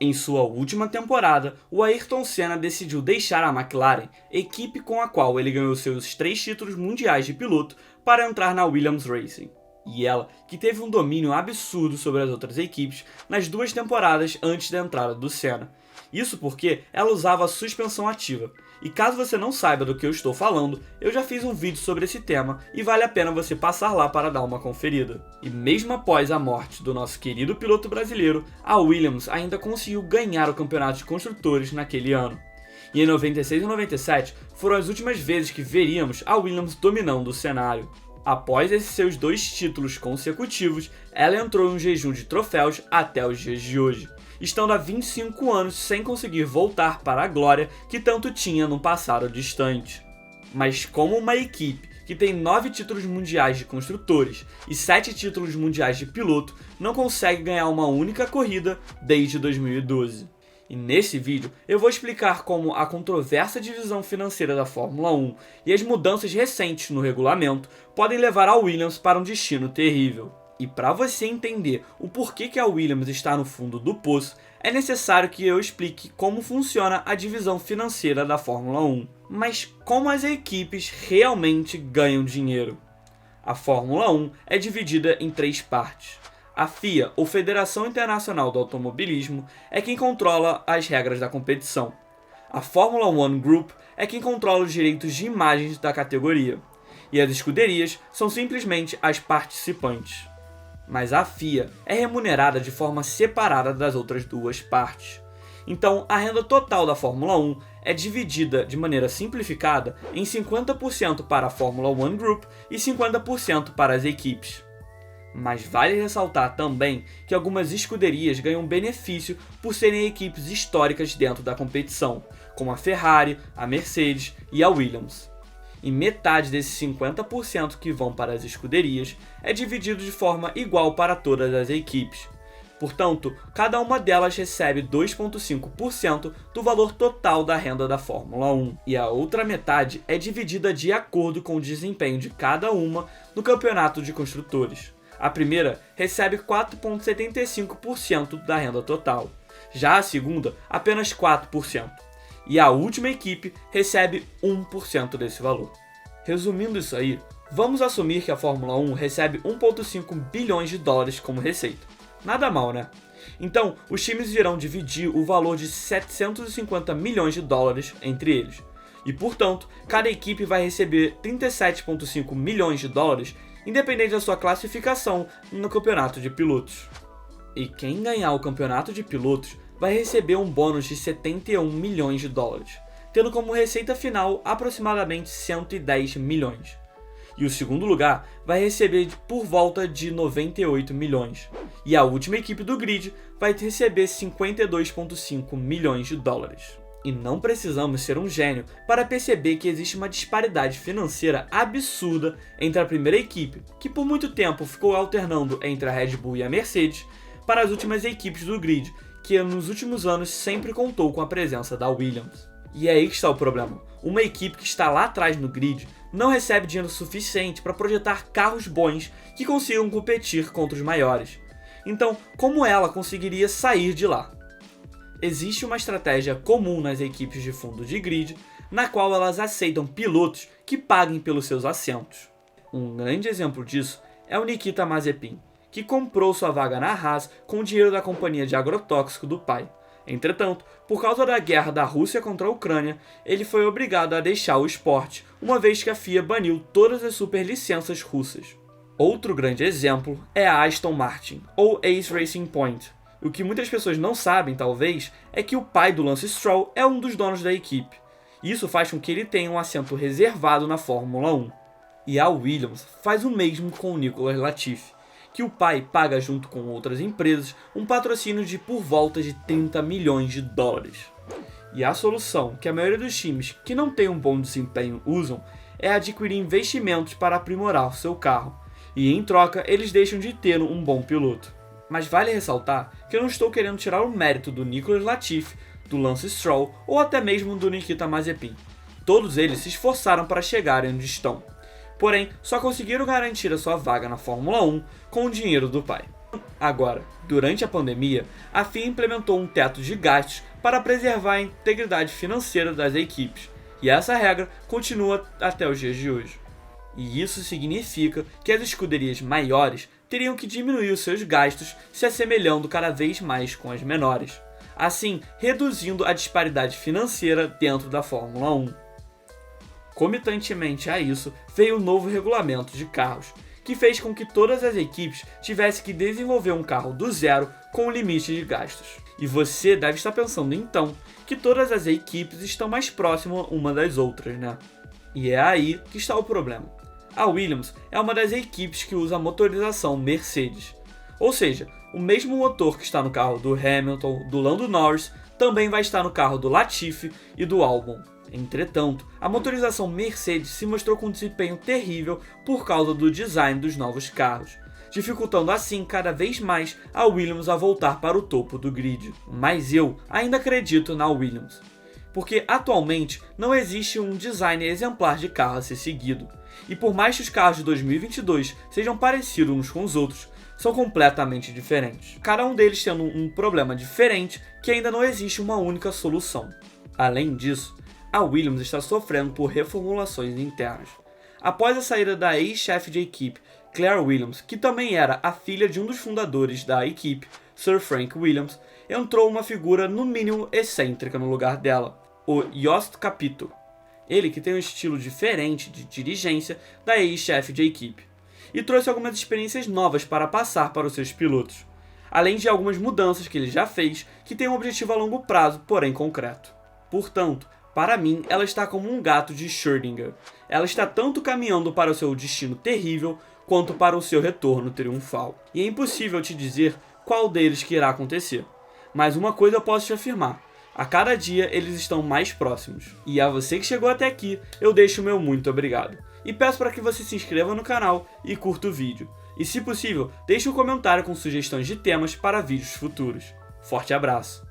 Em sua última temporada, o Ayrton Senna decidiu deixar a McLaren, equipe com a qual ele ganhou seus 3 títulos mundiais de piloto, para entrar na Williams Racing. E ela, que teve um domínio absurdo sobre as outras equipes nas 2 temporadas antes da entrada do Senna. Isso porque ela usava a suspensão ativa. E caso você não saiba do que eu estou falando, eu já fiz um vídeo sobre esse tema e vale a pena você passar lá para dar uma conferida. E mesmo após a morte do nosso querido piloto brasileiro, a Williams ainda conseguiu ganhar o campeonato de construtores naquele ano. E em 96 e 97 foram as últimas vezes que veríamos a Williams dominando o cenário. Após esses seus 2 títulos consecutivos, ela entrou em um jejum de troféus até os dias de hoje, estando há 25 anos sem conseguir voltar para a glória que tanto tinha no passado distante. Mas como uma equipe que tem 9 títulos mundiais de construtores e 7 títulos mundiais de piloto não consegue ganhar uma única corrida desde 2012. E nesse vídeo eu vou explicar como a controversa divisão financeira da Fórmula 1 e as mudanças recentes no regulamento podem levar a Williams para um destino terrível. E para você entender o porquê que a Williams está no fundo do poço, é necessário que eu explique como funciona a divisão financeira da Fórmula 1. Mas como as equipes realmente ganham dinheiro? A Fórmula 1 é dividida em 3 partes. A FIA, ou Federação Internacional do Automobilismo, é quem controla as regras da competição. A Fórmula 1 Group é quem controla os direitos de imagens da categoria. E as escuderias são simplesmente as participantes. Mas a FIA é remunerada de forma separada das outras 2 partes. Então, a renda total da Fórmula 1 é dividida de maneira simplificada em 50% para a Fórmula 1 Group e 50% para as equipes. Mas vale ressaltar também que algumas escuderias ganham benefício por serem equipes históricas dentro da competição, como a Ferrari, a Mercedes e a Williams. E metade desses 50% que vão para as escuderias é dividido de forma igual para todas as equipes. Portanto, cada uma delas recebe 2,5% do valor total da renda da Fórmula 1, e a outra metade é dividida de acordo com o desempenho de cada uma no campeonato de construtores. A primeira recebe 4,75% da renda total, já a segunda apenas 4%. E a última equipe recebe 1% desse valor. Resumindo isso aí, vamos assumir que a Fórmula 1 recebe 1,5 bilhões de dólares como receita. Nada mal, né? Então, os times irão dividir o valor de 750 milhões de dólares entre eles. E, portanto, cada equipe vai receber 37,5 milhões de dólares, independente da sua classificação no campeonato de pilotos. E quem ganhar o campeonato de pilotos vai receber um bônus de 71 milhões de dólares, tendo como receita final aproximadamente 110 milhões. E o segundo lugar vai receber por volta de 98 milhões. E a última equipe do grid vai receber 52,5 milhões de dólares. E não precisamos ser um gênio para perceber que existe uma disparidade financeira absurda entre a primeira equipe, que por muito tempo ficou alternando entre a Red Bull e a Mercedes, para as últimas equipes do grid, que nos últimos anos sempre contou com a presença da Williams. E é aí que está o problema. Uma equipe que está lá atrás no grid não recebe dinheiro suficiente para projetar carros bons que consigam competir contra os maiores. Então, como ela conseguiria sair de lá? Existe uma estratégia comum nas equipes de fundo de grid, na qual elas aceitam pilotos que paguem pelos seus assentos. Um grande exemplo disso é o Nikita Mazepin, que comprou sua vaga na Haas com o dinheiro da companhia de agrotóxico do pai. Entretanto, por causa da guerra da Rússia contra a Ucrânia, ele foi obrigado a deixar o esporte, uma vez que a FIA baniu todas as superlicenças russas. Outro grande exemplo é a Aston Martin, ou Ace Racing Point. O que muitas pessoas não sabem, talvez, é que o pai do Lance Stroll é um dos donos da equipe. Isso faz com que ele tenha um assento reservado na Fórmula 1. E a Williams faz o mesmo com o Nicholas Latifi, que o pai paga junto com outras empresas um patrocínio de por volta de 30 milhões de dólares. E a solução que a maioria dos times que não tem um bom desempenho usam é adquirir investimentos para aprimorar o seu carro, e em troca eles deixam de ter um bom piloto. Mas vale ressaltar que eu não estou querendo tirar o mérito do Nicholas Latifi, do Lance Stroll ou até mesmo do Nikita Mazepin. Todos eles se esforçaram para chegarem onde estão. Porém, só conseguiram garantir a sua vaga na Fórmula 1 com o dinheiro do pai. Agora, durante a pandemia, a FIA implementou um teto de gastos para preservar a integridade financeira das equipes, e essa regra continua até os dias de hoje. E isso significa que as escuderias maiores teriam que diminuir os seus gastos, se assemelhando cada vez mais com as menores, assim reduzindo a disparidade financeira dentro da Fórmula 1. Comitantemente a isso, veio o novo regulamento de carros, que fez com que todas as equipes tivessem que desenvolver um carro do zero com limite de gastos. E você deve estar pensando então que todas as equipes estão mais próximas uma das outras, né? E é aí que está o problema. A Williams é uma das equipes que usa a motorização Mercedes. Ou seja, o mesmo motor que está no carro do Hamilton, do Lando Norris, também vai estar no carro do Latifi e do Albon. Entretanto, a motorização Mercedes se mostrou com um desempenho terrível por causa do design dos novos carros, dificultando assim cada vez mais a Williams a voltar para o topo do grid. Mas eu ainda acredito na Williams, porque atualmente não existe um design exemplar de carro a ser seguido, e por mais que os carros de 2022 sejam parecidos uns com os outros, são completamente diferentes, cada um deles tendo um problema diferente que ainda não existe uma única solução. Além disso, a Williams está sofrendo por reformulações internas. Após a saída da ex-chefe de equipe, Claire Williams, que também era a filha de um dos fundadores da equipe, Sir Frank Williams, entrou uma figura no mínimo excêntrica no lugar dela, o Jost Capito. Ele que tem um estilo diferente de dirigência da ex-chefe de equipe, e trouxe algumas experiências novas para passar para os seus pilotos, além de algumas mudanças que ele já fez que têm um objetivo a longo prazo, porém concreto. Portanto, para mim, ela está como um gato de Schrödinger. Ela está tanto caminhando para o seu destino terrível, quanto para o seu retorno triunfal. E é impossível te dizer qual deles que irá acontecer. Mas uma coisa eu posso te afirmar: a cada dia eles estão mais próximos. E a você que chegou até aqui, eu deixo o meu muito obrigado. E peço para que você se inscreva no canal e curta o vídeo. E se possível, deixe um comentário com sugestões de temas para vídeos futuros. Forte abraço!